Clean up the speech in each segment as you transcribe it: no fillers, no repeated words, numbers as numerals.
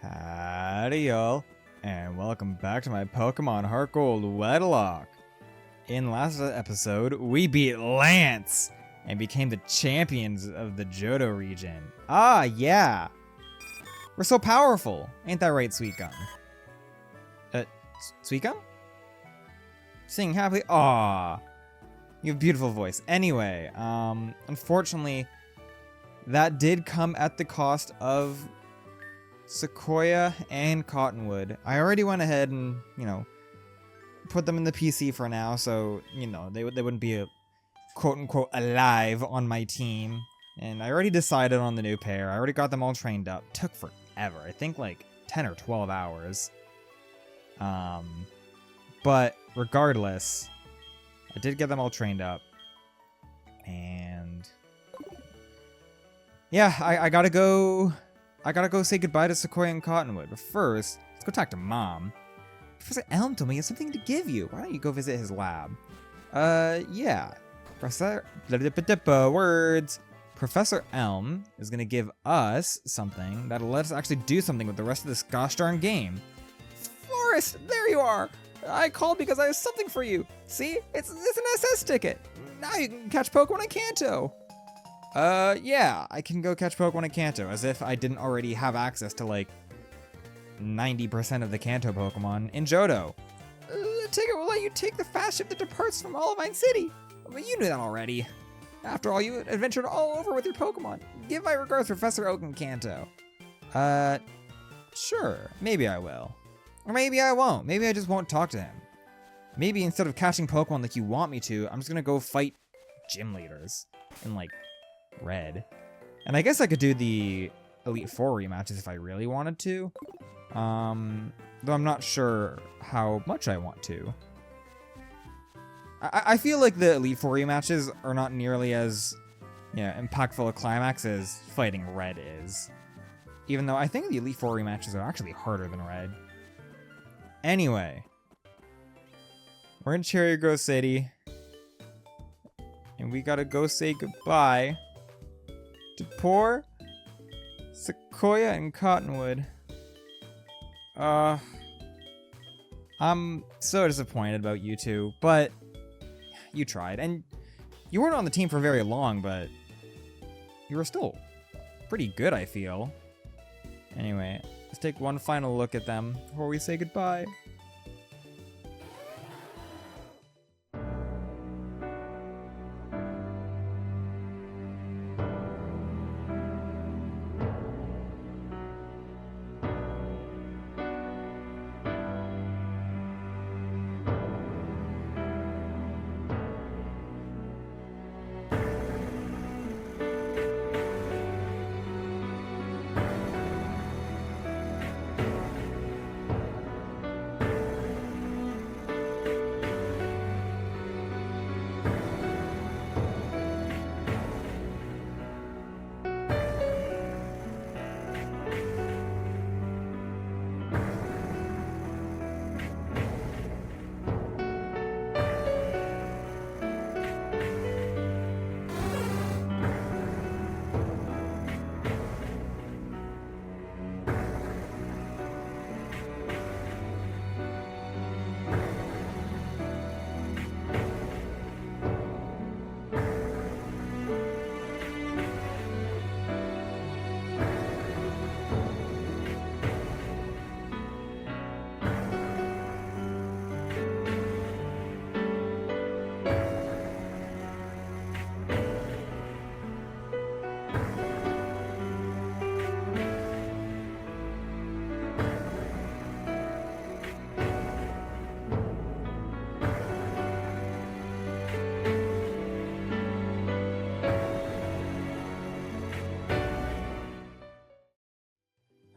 Howdy y'all, and welcome back to my Pokemon Heartgold Wedlocke. In last episode, we beat Lance and became the champions of the Johto region. Ah, yeah! We're so powerful! Ain't that right, Sweet Gum? Sweet Gum? Sing happily. Ah, you have a beautiful voice. Anyway, unfortunately, that did come at the cost of Sequoia and Cottonwood. I already went ahead and, put them in the PC for now, so, they wouldn't be quote-unquote alive on my team. And I already decided on the new pair. I already got them all trained up. Took forever. I think like 10 or 12 hours. But regardless, I did get them all trained up. And yeah, I gotta go say goodbye to Sequoia and Cottonwood. But first, let's go talk to Mom. Professor Elm told me he has something to give you. Why don't you go visit his lab? Yeah. Professor Elm is gonna give us something that'll let us actually do something with the rest of this gosh darn game. Forrest, there you are! I called because I have something for you. See? It's an SS ticket. Now you can catch Pokemon in Kanto. Yeah, I can go catch Pokemon in Kanto, as if I didn't already have access to, like, 90% of the Kanto Pokemon in Johto. The ticket will let you take the fast ship that departs from Olivine City. But you knew that already. After all, you adventured all over with your Pokemon. Give my regards to Professor Oak in Kanto. Sure, maybe I will. Or maybe I won't. Maybe I just won't talk to him. Maybe instead of catching Pokemon like you want me to, I'm just gonna go fight gym leaders in, like, Red. And I guess I could do the Elite Four rematches if I really wanted to. Though I'm not sure how much I want to. I feel like the Elite Four rematches are not nearly as, impactful a climax as fighting Red is. Even though I think the Elite Four rematches are actually harder than Red. Anyway, we're in Cherry Grove City, and we gotta go say goodbye to poor Sequoia and Cottonwood. I'm so disappointed about you two, but you tried, and you weren't on the team for very long, but you were still pretty good, I feel. Anyway, let's take one final look at them before we say goodbye.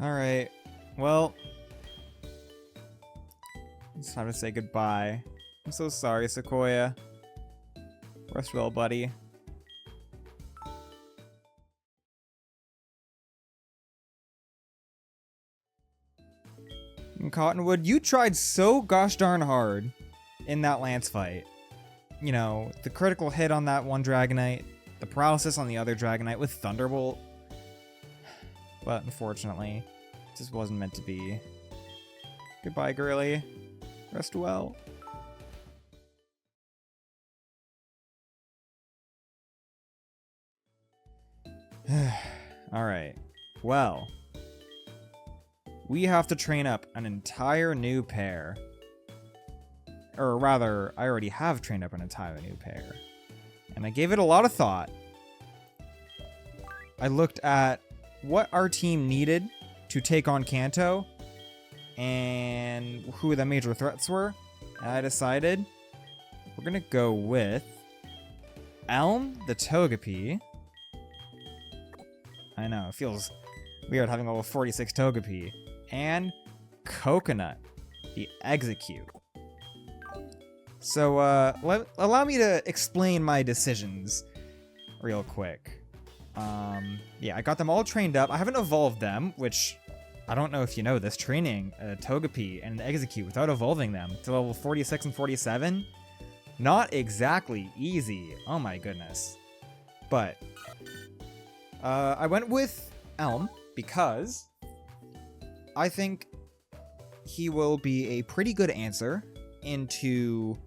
Alright, well, it's time to say goodbye. I'm so sorry, Sequoia. Rest well, buddy. And Cottonwood, you tried so gosh darn hard in that Lance fight. You know, the critical hit on that one Dragonite, the paralysis on the other Dragonite with Thunderbolt. But unfortunately, This wasn't meant to be. Goodbye, girly. Rest well. Alright. Well. We have to train up an entire new pair. Or rather, I already have trained up an entire new pair. And I gave it a lot of thought. I looked at what our team needed to take on Kanto and who the major threats were. And I decided we're gonna go with Elm, the Togepi. I know, it feels weird having level 46 Togepi. And Coconut, the Execute. So, allow me to explain my decisions real quick. Yeah, I got them all trained up. I haven't evolved them, which I don't know if you know this. Training a Togepi and an Execute without evolving them to level 46 and 47, not exactly easy. Oh my goodness. But I went with Elm because I think he will be a pretty good answer into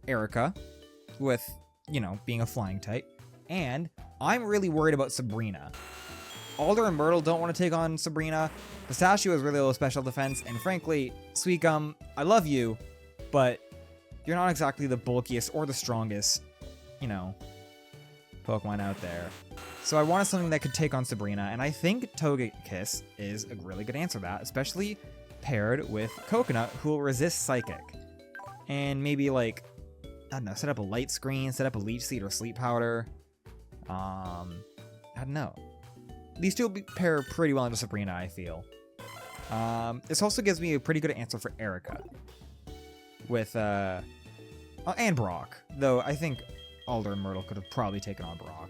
Erica with, you know, being a flying type. And I'm really worried about Sabrina. Alder and Myrtle don't want to take on Sabrina. Pistachio has really low special defense. And frankly, Suicune, I love you, but you're not exactly the bulkiest or the strongest, you know, Pokemon out there. So I wanted something that could take on Sabrina. And I think Togekiss is a really good answer to that, especially paired with Coconut, who will resist Psychic. And maybe, like, I don't know, set up a light screen, set up a leech seed or sleep powder. I don't know. These two will pair pretty well into Sabrina, I feel. This also gives me a pretty good answer for Erica. With, and Brock. Though I think Alder and Myrtle could have probably taken on Brock.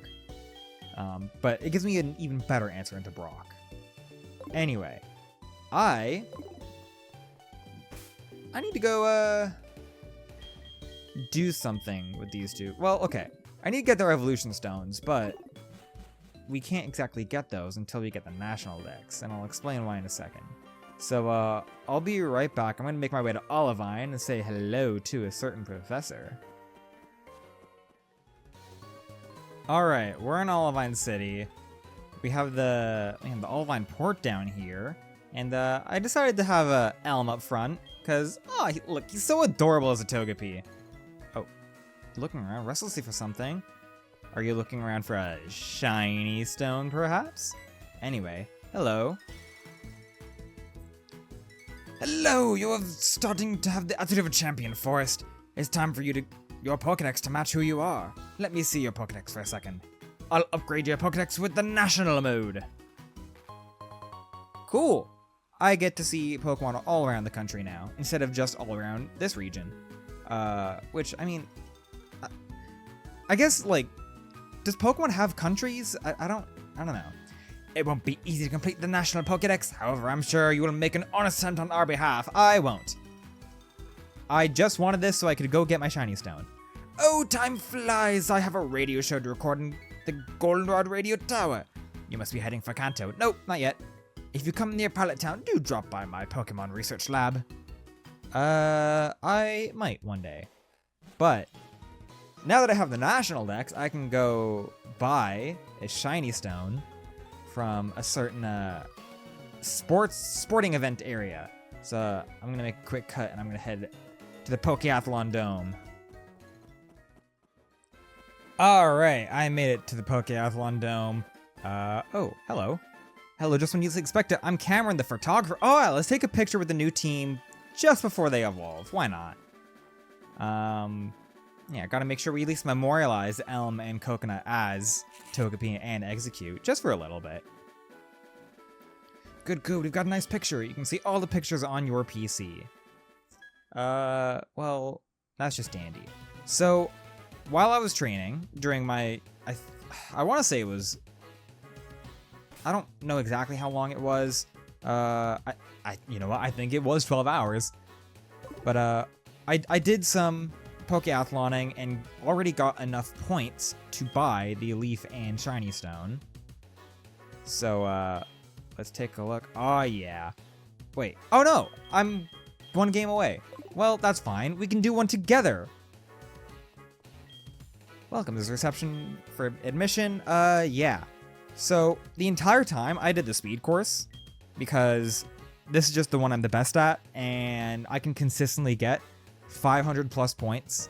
But it gives me an even better answer into Brock. Anyway. I need to go, do something with these two. Well, okay. I need to get their evolution stones, but we can't exactly get those until we get the national dex, and I'll explain why in a second. So, I'll be right back. I'm going to make my way to Olivine and say hello to a certain professor. Alright, we're in Olivine City. We have the Olivine port down here, and I decided to have Elm up front, because, oh, look, he's so adorable as a Togepi. Looking around restlessly for something. Are you looking around for a shiny stone, perhaps? Anyway, hello. Hello, you're starting to have the attitude of a champion, Forrest. It's time for your Pokedex to match who you are. Let me see your Pokedex for a second. I'll upgrade your Pokedex with the national mode. Cool. I get to see Pokemon all around the country now, instead of just all around this region. Which, I mean, I guess, like, does Pokemon have countries? I don't know. It won't be easy to complete the national Pokedex. However, I'm sure you will make an honest attempt on our behalf. I won't. I just wanted this so I could go get my shiny stone. Oh, time flies. I have a radio show to record in the Goldenrod Radio Tower. You must be heading for Kanto. Nope, not yet. If you come near Pilot Town, do drop by my Pokemon research lab. I might one day. But now that I have the national dex, I can go buy a shiny stone from a certain sporting event area. So I'm gonna make a quick cut and I'm gonna head to the Pokeathlon Dome. Alright, I made it to the Pokeathlon Dome. Oh, hello. Hello, just when you least expect it, I'm Cameron, the photographer. Oh, yeah, let's take a picture with the new team just before they evolve. Why not? Yeah, gotta make sure we at least memorialize Elm and Coconut as Togepi and Execute, just for a little bit. Good, we've got a nice picture. You can see all the pictures on your PC. Well, that's just dandy. So, while I was training, during my, I want to say it was, I don't know exactly how long it was. You know what, I think it was 12 hours. But, I did some Pokeathloning and already got enough points to buy the Leaf and Shiny Stone. So, let's take a look. Oh, yeah. Wait. Oh, no. I'm one game away. Well, that's fine. We can do one together. Welcome. There's a reception for admission. Yeah. So, the entire time, I did the speed course because this is just the one I'm the best at, and I can consistently get 500 plus points,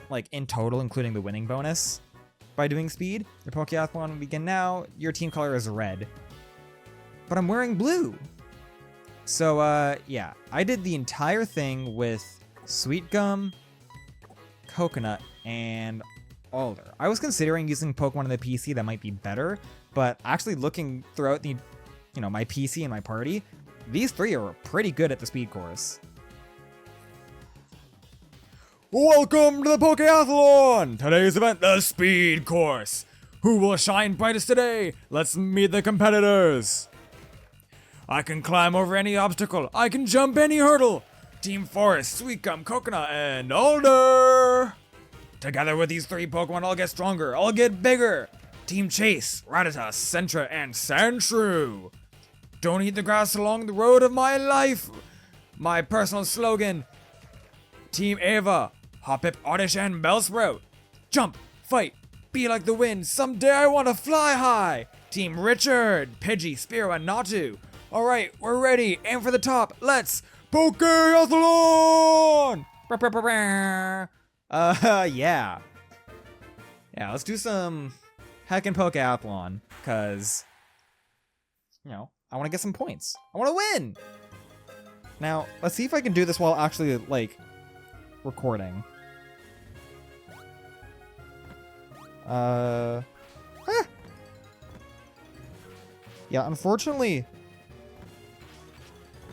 like, in total, including the winning bonus, by doing speed. Your Pokeathlon will begin now. Your team color is red. But I'm wearing blue. So, yeah. I did the entire thing with Sweet Gum, Coconut, and Alder. I was considering using Pokemon on the PC that might be better, but actually looking throughout the, my PC and my party, these three are pretty good at the speed course. Welcome to the Pokeathlon! Today's event, the speed course. Who will shine brightest today? Let's meet the competitors. I can climb over any obstacle. I can jump any hurdle. Team Forrest, Sweet Gum, Coconut, and Alder. Together with these three Pokemon, I'll get stronger. I'll get bigger. Team Chase, Rattata, Sentra, and Sandshrew. Don't eat the grass along the road of my life. My personal slogan. Team Ava, Hoppip, Oddish, and Bellsprout. Jump, fight, be like the wind. Someday I want to fly high. Team Richard, Pidgey, Spearow, and Natu. Alright, we're ready. Aim for the top. Let's Pokeathlon! Yeah. Yeah, let's do some heckin' Pokeathlon. Because, I want to get some points. I want to win! Now, let's see if I can do this while actually, recording. Yeah, unfortunately,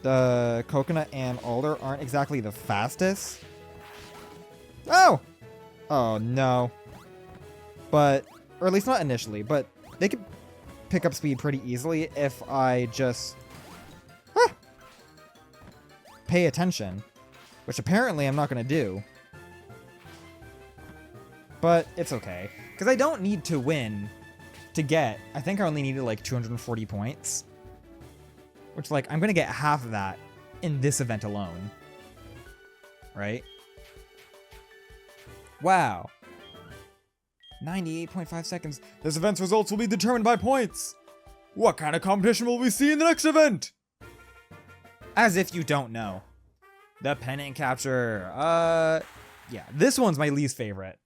the Coconut and Alder aren't exactly the fastest. Oh! Oh, no. But, or at least not initially, but they could pick up speed pretty easily if I just pay attention, which apparently I'm not going to do. But it's okay, because I don't need to win to get, I think I only needed 240 points, which I'm going to get half of that in this event alone, right? Wow. 98.5 seconds. This event's results will be determined by points. What kind of competition will we see in the next event? As if you don't know. The pennant capture. Yeah, this one's my least favorite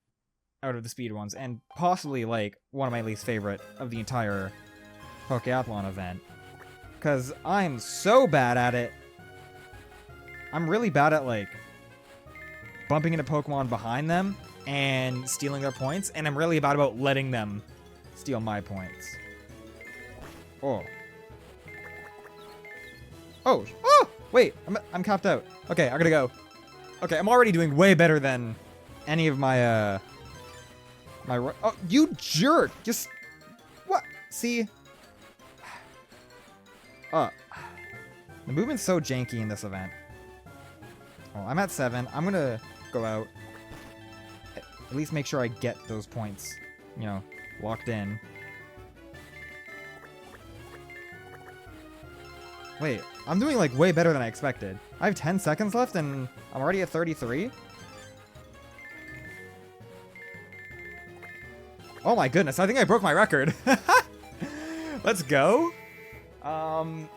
out of the speed ones, and possibly, one of my least favorite of the entire Pokeathlon event. Because I'm so bad at it. I'm really bad at, bumping into Pokemon behind them and stealing their points, and I'm really bad about letting them steal my points. Oh. Oh! Oh! Wait, I'm capped out. Okay, I gotta go. Okay, I'm already doing way better than any of my, oh, you jerk! Just... What? See? The movement's so janky in this event. Oh, I'm at 7. I'm gonna go out. At least make sure I get those points, locked in. Wait, I'm doing way better than I expected. I have 10 seconds left and I'm already at 33? Oh my goodness, I think I broke my record. Let's go. And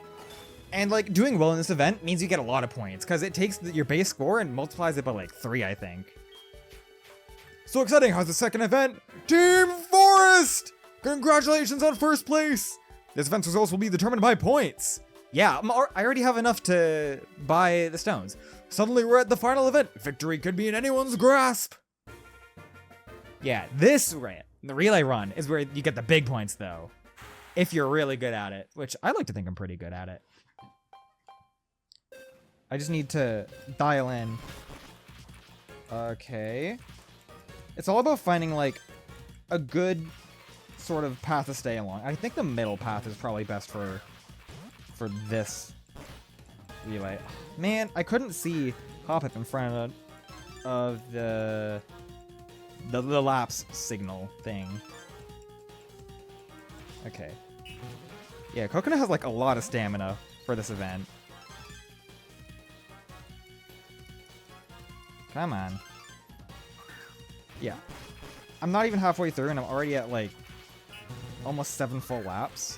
doing well in this event means you get a lot of points, because it takes your base score and multiplies it by 3, I think. So exciting, how's the second event? Team Forrest! Congratulations on first place! This event's results will be determined by points. Yeah, I already have enough to buy the stones. Suddenly we're at the final event. Victory could be in anyone's grasp. Yeah, this the relay run is where you get the big points, though. If you're really good at it, which I like to think I'm pretty good at it. I just need to dial in. Okay. It's all about finding, a good sort of path to stay along. I think the middle path is probably best for this relay. Man, I couldn't see Hoppip in front of the lapse signal thing. Okay. Yeah, Coconut has like a lot of stamina for this event. Come on. Yeah. I'm not even halfway through and I'm already at like almost 7 full laps.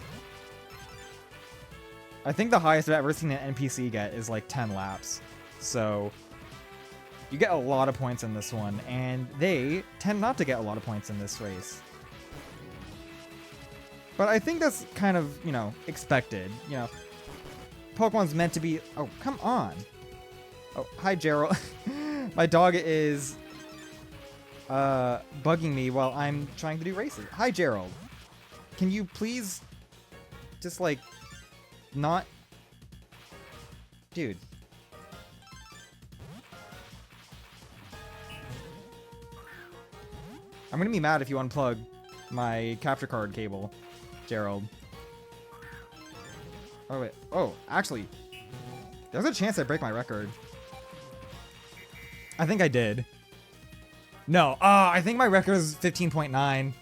I think the highest I've ever seen an NPC get is like 10 laps. So you get a lot of points in this one, and they tend not to get a lot of points in this race. But I think that's kind of, you know, expected. You know, Pokemon's meant to be... Oh, come on. Oh, hi, Gerald. My dog is bugging me while I'm trying to do races. Hi, Gerald. Can you please just, like, not... Dude. I'm gonna be mad if you unplug my capture card cable, Gerald. Oh, wait. Oh, actually, there's a chance I break my record. I think I did. No, I think my record is 15.9.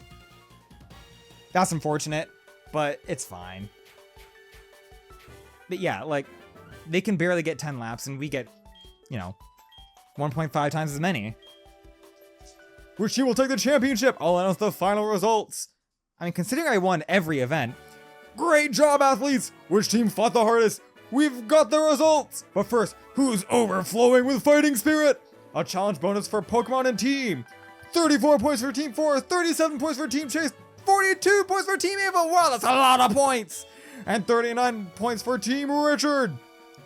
That's unfortunate, but it's fine. But yeah, like, they can barely get 10 laps, and we get, you know, 1.5 times as many. Which team will take the championship? I'll announce the final results. I mean, considering I won every event, great job, athletes! Which team fought the hardest? We've got the results! But first, who's overflowing with fighting spirit? A challenge bonus for Pokemon and team. 34 points for Team Forrest, 37 points for Team Chase, 42 points for Team Eva. Wow, that's a lot of points! And 39 points for Team Richard.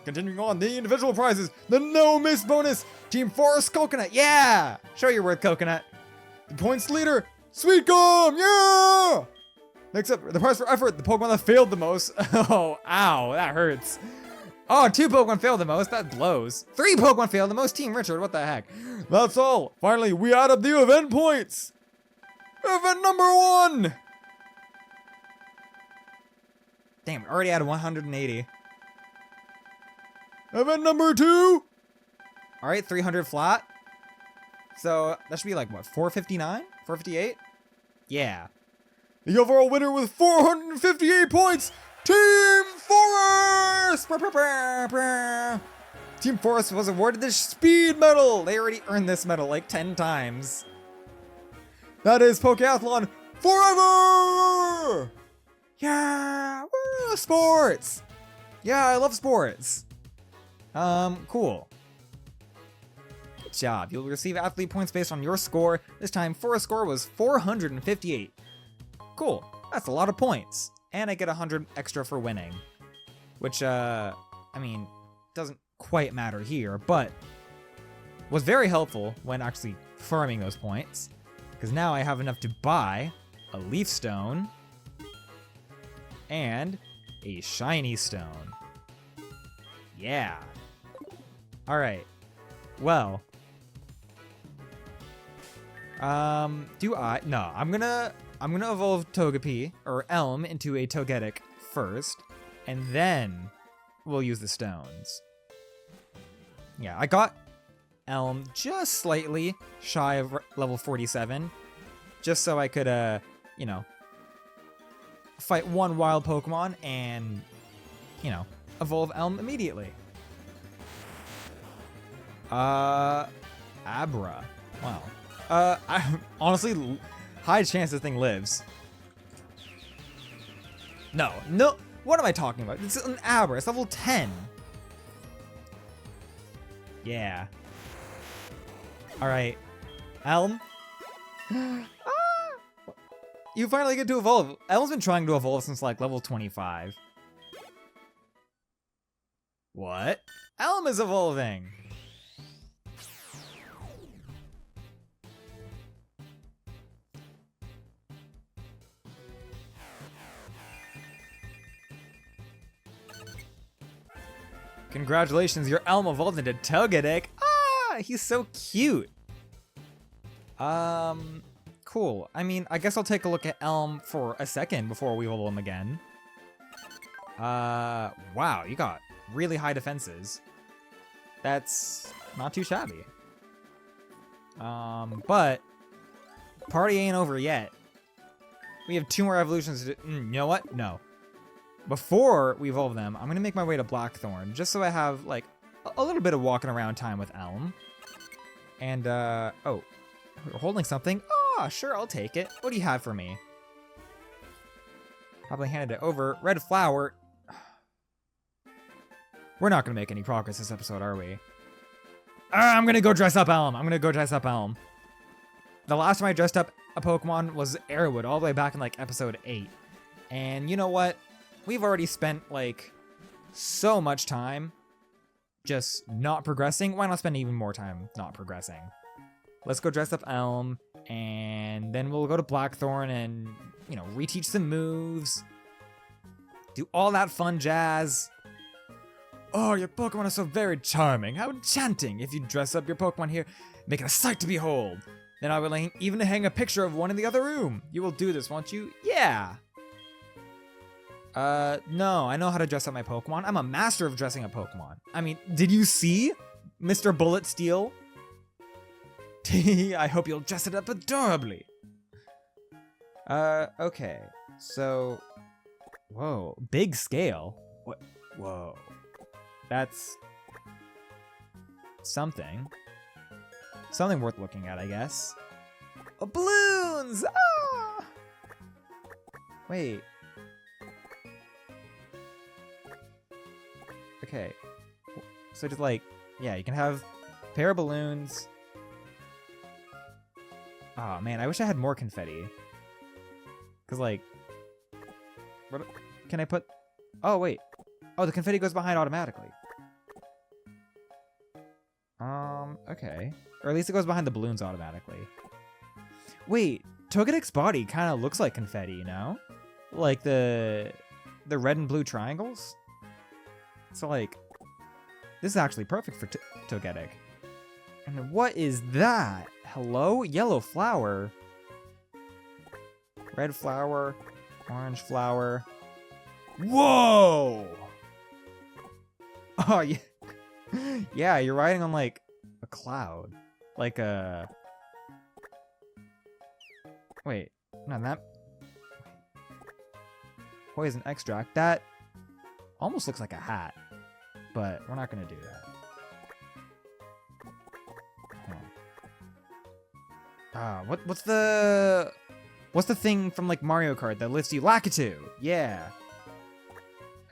Continuing on, the individual prizes, the no miss bonus, Team Forrest Coconut, yeah! Show your worth, Coconut. The points leader, Sweet Gum, yeah! Next up, the prize for effort, the Pokemon that failed the most. Oh, ow, that hurts. Oh, 2 Pokemon failed the most, that blows. 3 Pokemon failed the most, Team Richard, what the heck? That's all. Finally, we add up the event points. Event number 1. Damn, already at 180. Event number 2. All right, 300 flat. So that should be like, what, 459? 458? Yeah. The overall winner with 458 points, Team Forrest! Team Forrest was awarded the Speed Medal. They already earned this medal like 10 times. That is Pokeathlon forever! Yeah! Woo! Sports! Yeah, I love sports. Cool. Good job. You'll receive athlete points based on your score. This time, Forrest's score was 458. Cool. That's a lot of points. And I get 100 extra for winning. Which, I mean, doesn't quite matter here, but was very helpful when actually farming those points. Because now I have enough to buy a Leaf Stone and a Shiny Stone. Yeah. Alright. Well. No, I'm gonna evolve Togepi, or Elm, into a Togetic first, and then we'll use the stones. Yeah, I got Elm just slightly shy of level 47, just so I could, you know, fight one wild Pokemon and, you know, evolve Elm immediately. Abra. Wow. Honestly, high chance this thing lives. No. What am I talking about? It's an Abra. It's level 10. Yeah. Alright. Elm. You finally get to evolve. Elm's been trying to evolve since like level 25. What? Elm is evolving. Congratulations, your Elm evolved into Togetic. Ah, he's so cute. Cool. I mean, I guess I'll take a look at Elm for a second before we evolve him again. Wow, you got really high defenses. That's not too shabby. But party ain't over yet. We have 2 more evolutions to do. You know what? No. before we evolve them, I'm gonna make my way to Blackthorn, just so I have, like, a little bit of walking around time with Elm. And, oh, we're holding something. Oh, sure, I'll take it. What do you have for me? Probably handed it over. Red flower. We're not gonna make any progress this episode, are we? I'm gonna go dress up Elm. The last time I dressed up a Pokemon was Airwood, all the way back in, like, episode 8. And you know what? We've already spent, like, so much time just not progressing. Why not spend even more time not progressing? Let's go dress up Elm, and then we'll go to Blackthorn and, you know, reteach some moves. Do all that fun jazz. Oh, your Pokemon are so very charming. How enchanting. If you dress up your Pokemon here, make it a sight to behold. Then I will even hang a picture of one in the other room. You will do this, won't you? Yeah. No, I know how to dress up my Pokemon. I'm a master of dressing up Pokemon. I mean, did you see Mr. Bullet Steel? I hope you'll dress it up adorably. Okay. So, whoa, big scale. What? Whoa. That's something. Something worth looking at, I guess. Oh, balloons! Ah! Wait. Okay. So just like, yeah, you can have a pair of balloons. Oh man, I wish I had more confetti. Cause like, what can I put? Oh wait. Oh, the confetti goes behind automatically. Okay. Or at least it goes behind the balloons automatically. Wait, Togenic's body kind of looks like confetti, you know? Like the red and blue triangles? So like, this is actually perfect for Togetic. And what is that? Hello? Yellow flower? Red flower? Orange flower? Whoa! Oh, yeah. Yeah, you're riding on like a cloud. Like a... Wait, not that... Poison extract. That almost looks like a hat. But we're not gonna do that. What's the thing from like Mario Kart that lifts you? Lakitu! Yeah.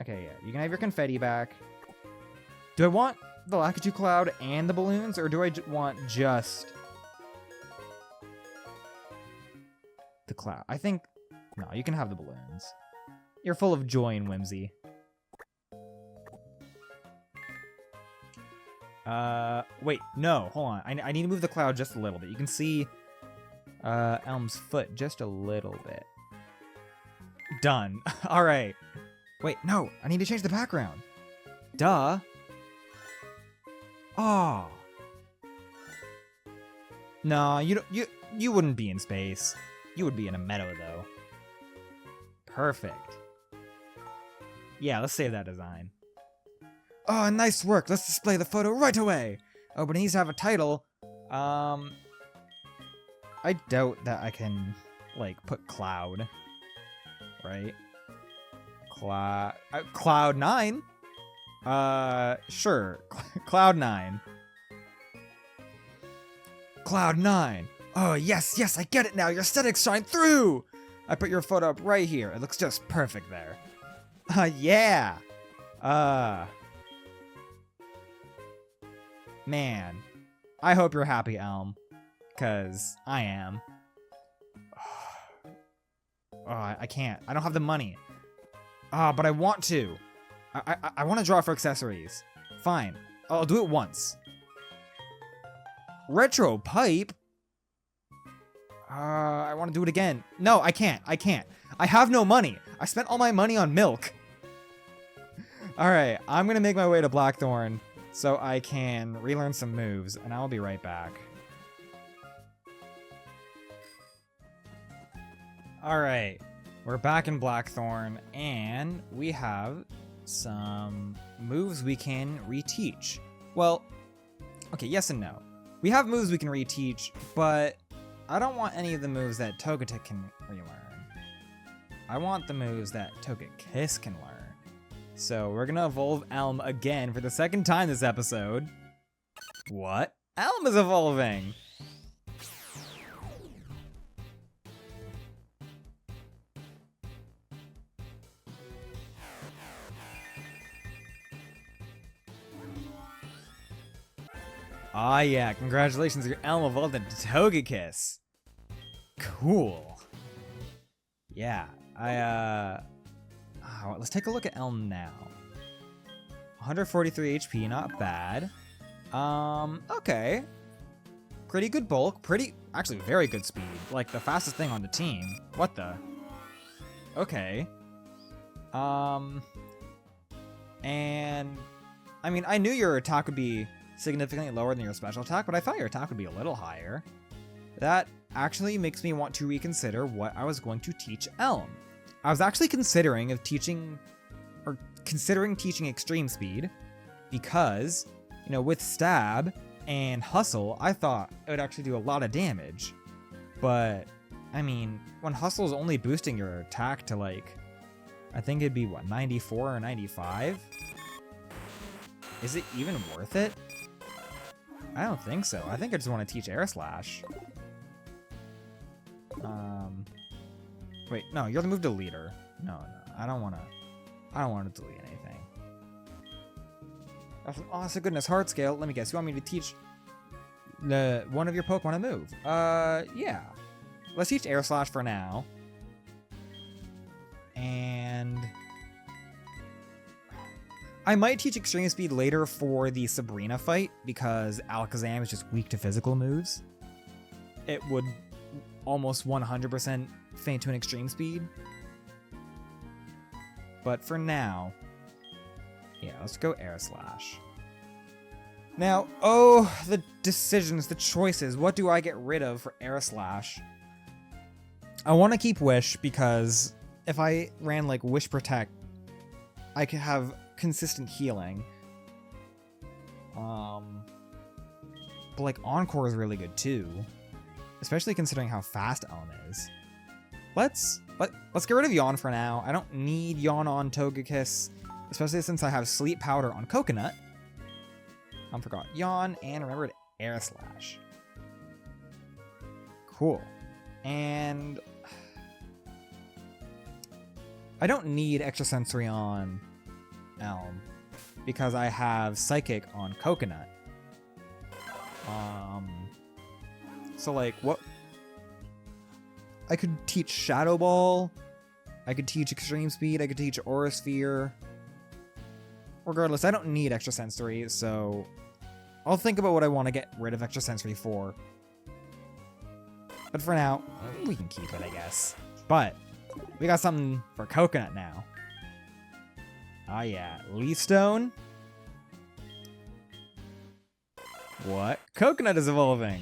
Okay, yeah. You can have your confetti back. Do I want the Lakitu cloud and the balloons, or do I want just the cloud? I think... No, you can have the balloons. You're full of joy and whimsy. Wait, no, hold on. I need to move the cloud just a little bit. You can see Elm's foot just a little bit. Done. All right. Wait, no, I need to change the background. Duh. Oh. No, you wouldn't be in space. You would be in a meadow though. Perfect. Yeah, let's save that design. Oh, nice work. Let's display the photo right away. Oh, but it needs to have a title. I doubt that I can, like, put Cloud. Right? Cloud 9? Sure. Cloud 9. Cloud 9. Oh, yes, yes, I get it now. Your aesthetics shine through. I put your photo up right here. It looks just perfect there. Yeah. Man, I hope you're happy, Elm, because I am. Oh, I can't. I don't have the money. But I want to. I want to draw for accessories. Fine. I'll do it once. Retro pipe? I want to do it again. No, I can't. I can't. I have no money. I spent all my money on milk. Alright, I'm going to make my way to Blackthorn so I can relearn some moves, and I'll be right back. Alright, we're back in Blackthorn, and we have some moves we can reteach. Well, okay, yes and no. We have moves we can reteach, but I don't want any of the moves that Togetic can relearn. I want the moves that Togekiss can learn. So we're gonna evolve Elm again for the second time this episode. What? Elm is evolving! Ah yeah, congratulations, your Elm evolved into Togekiss. Cool. Yeah, let's take a look at Elm now. 143 HP, not bad. Okay. Pretty good bulk, actually very good speed. Like the fastest thing on the team. What the? Okay. And I mean, I knew your attack would be significantly lower than your special attack, but I thought your attack would be a little higher. That actually makes me want to reconsider what I was going to teach Elm. I was actually considering teaching extreme speed because, you know, with stab and hustle, I thought it would actually do a lot of damage. But I mean, when hustle is only boosting your attack to like, I think it'd be what, 94 or 95? Is it even worth it? I don't think so. I think I just want to teach Air Slash. Wait, no, you're the move deleter. No, I don't want to delete anything. That's a goodness heart scale. Let me guess. You want me to teach one of your Pokemon a move? Yeah. Let's teach Air Slash for now. And I might teach Extreme Speed later for the Sabrina fight, because Alakazam is just weak to physical moves. It would almost 100% faint to an Extreme Speed. But for now, yeah, let's go Air Slash. Now, oh, the decisions, the choices. What do I get rid of for Air Slash? I want to keep Wish, because if I ran like Wish Protect, I could have consistent healing. But like Encore is really good too, especially considering how fast Elm is. Let's get rid of Yawn for now. I don't need Yawn on Togekiss, especially since I have Sleep Powder on Coconut. I forgot Yawn and remembered Air Slash. Cool. And I don't need Extrasensory on Elm because I have Psychic on Coconut. So like what? I could teach Shadow Ball. I could teach Extreme Speed. I could teach Aura Sphere. Regardless, I don't need Extrasensory, so I'll think about what I want to get rid of Extrasensory for. But for now, we can keep it, I guess. But we got something for Coconut now. Ah yeah, Leaf Stone. What? Coconut is evolving.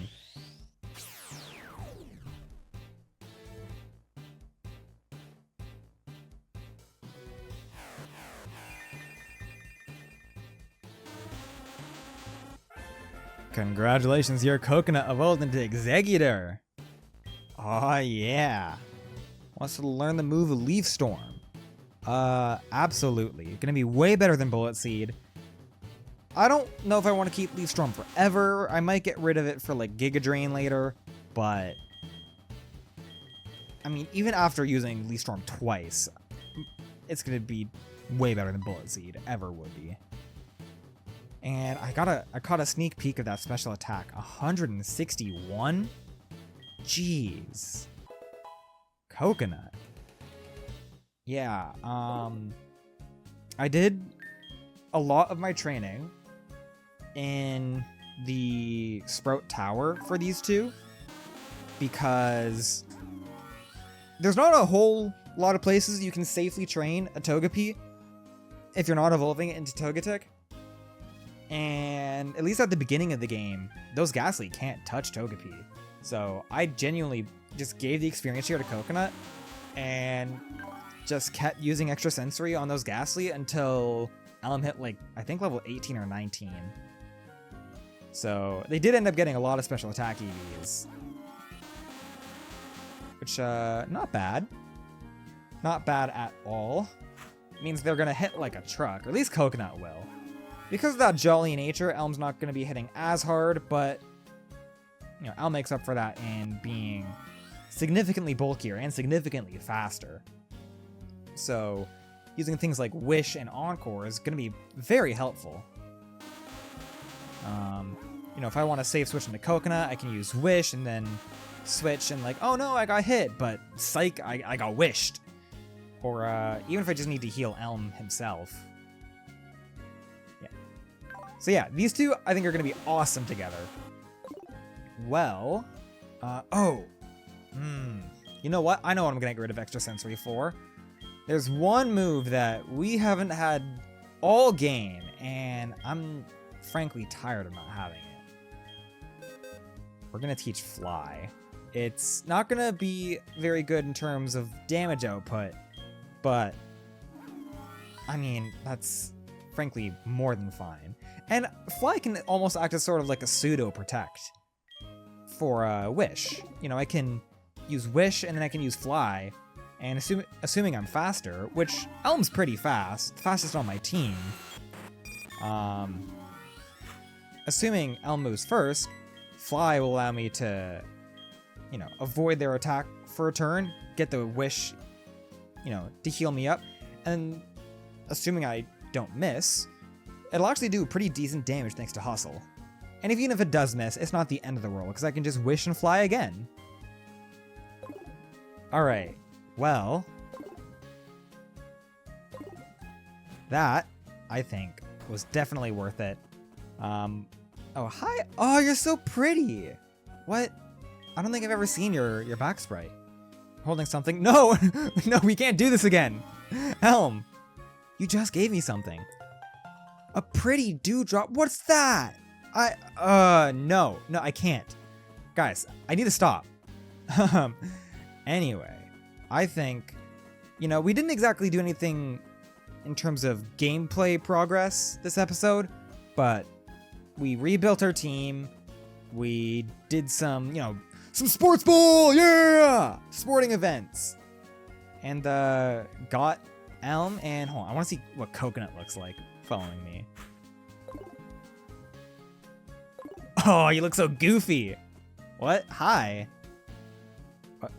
Congratulations, your Coconut evolved into Exeggutor. Oh yeah. Wants to learn the move Leaf Storm. Absolutely. Gonna be way better than Bullet Seed. I don't know if I want to keep Leaf Storm forever. I might get rid of it for like Giga Drain later, but I mean, even after using Leaf Storm twice, it's gonna be way better than Bullet Seed ever would be. And I caught a sneak peek of that special attack. 161? Jeez. Coconut. Yeah, I did a lot of my training in the Sprout Tower for these two because there's not a whole lot of places you can safely train a Togepi if you're not evolving it into Togetic. And at least at the beginning of the game, those Ghastly can't touch Togepi. So I genuinely just gave the experience here to Coconut and just kept using Extrasensory on those Ghastly until Elm hit like, I think level 18 or 19. So they did end up getting a lot of special attack EVs. Which, not bad. Not bad at all. means they're gonna hit like a truck, or at least Coconut will. Because of that jolly nature, Elm's not gonna be hitting as hard, but you know, Elm makes up for that in being significantly bulkier and significantly faster. So using things like Wish and Encore is gonna be very helpful. You know, if I want to save switch into Coconut, I can use Wish and then switch and like, oh no, I got hit, but psych, I got wished. Or even if I just need to heal Elm himself. Yeah. So yeah, these two I think are going to be awesome together. Well, you know what? I know what I'm going to get rid of Extra Sensory for. There's one move that we haven't had all game, and I'm frankly tired of not having it. We're going to teach Fly. It's not going to be very good in terms of damage output, but I mean, that's frankly more than fine. And Fly can almost act as sort of like a pseudo protect for Wish. You know, I can use Wish and then I can use Fly, and assuming I'm faster, which Elm's pretty fast, fastest on my team. Assuming Elm moves first, Fly will allow me to, you know, avoid their attack for a turn, get the Wish, you know, to heal me up, and assuming I don't miss, it'll actually do pretty decent damage thanks to Hustle. And even if it does miss, it's not the end of the world, because I can just Wish and Fly again. Alright, well, that, I think, was definitely worth it. Oh, hi. Oh, you're so pretty. What? I don't think I've ever seen your back sprite. Holding something. No, no, we can't do this again. Elm, you just gave me something. A pretty dewdrop. What's that? No, I can't. Guys, I need to stop. Anyway, I think, you know, we didn't exactly do anything in terms of gameplay progress this episode, but we rebuilt our team. We did some, you know, some sports ball, yeah! Sporting events. And got Elm, and hold on, I want to see what Coconut looks like following me. Oh, you look so goofy. What? Hi. What?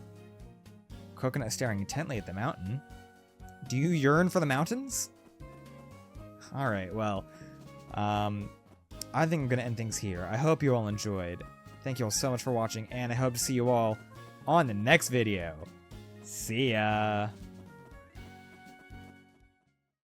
Coconut staring intently at the mountain. Do you yearn for the mountains? Alright, well, I think I'm going to end things here. I hope you all enjoyed. Thank you all so much for watching, and I hope to see you all on the next video. See ya!